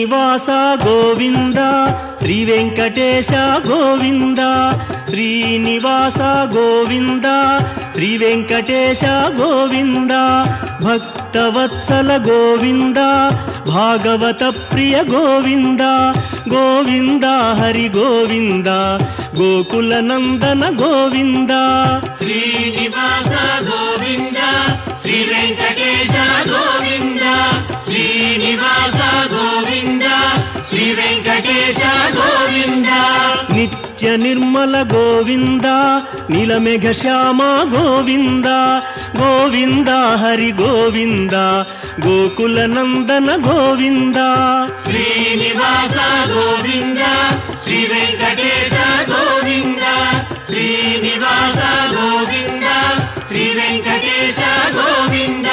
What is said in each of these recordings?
శ్రీనివాస గోవింద శ్రీ వెంకటేశ గోవింద శ్రీనివాస గోవింద శ్రీ వెంకటేశ గోవింద భక్తవత్సల గోవింద భాగవత ప్రియ గోవింద గోవింద హరి గోవింద గోకుల నందన గోవింద శ్రీనివాస గోవింద శ్రీ వెంకటేశ గోవింద శ్రీనివాస గోవింద శ్రీ వెంకటేశ గోవింద నిత్య నిర్మల గోవింద నీలమేఘ శ్యామ గోవింద గోవింద హరి గోవింద గోకుల నందన గోవింద శ్రీనివాస గోవింద శ్రీ వెంకటేశ గోవింద శ్రీనివాస గోవింద శ్రీ వెంకటేశ గోవింద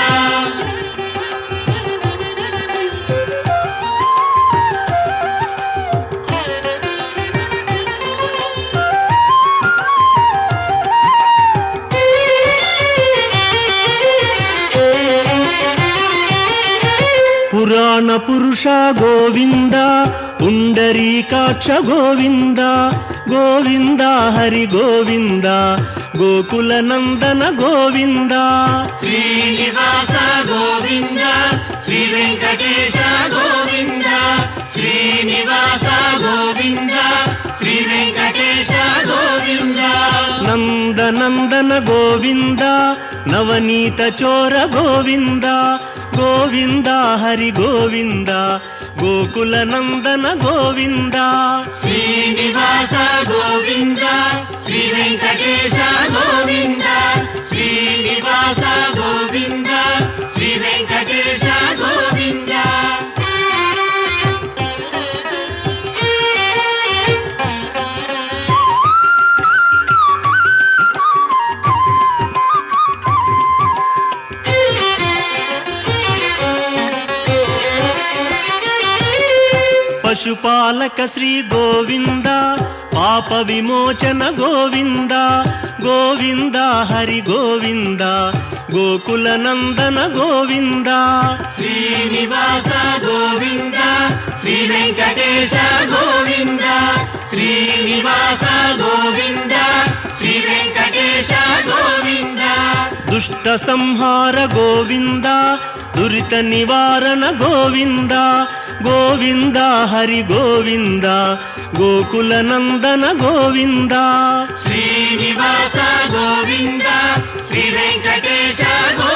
పురాణ పురుష గోవింద పుండరీకాక్ష గోవింద గోవింద హరి గోవింద గోకుల నందన గోవింద శ్రీనివాస గోవింద శ్రీ వెంకటేశ గోవింద శ్రీనివాస గోవింద శ్రీ వెంకటేశ గోవింద నందనందన గోవింద నవనీత చోర గోవింద గోవింద హరి గోవింద గోకుల నందన గోవింద శ్రీనివాస గోవింద శ్రీ వెంకటేశ గోవింద శ్రీనివాస గోవింద శ్రీ వెంకటేశ గోవింద పశుపాలక శ్రీ గోవింద పాప విమోచన గోవింద గోవింద హరి గోవింద గోకుల నందన గోవింద శ్రీనివాస గోవింద శ్రీ వెంకటేశ గోవింద శ్రీనివాస గోవింద శ్రీ వెంకటేశ గోవింద దుష్ట సంహార గోవింద దురిత నివారణ గోవింద గోవింద హరి గోవింద గోకుల నందన గోవింద శ్రీనివాస గోవింద శ్రీ వెంకటేశ గోవింద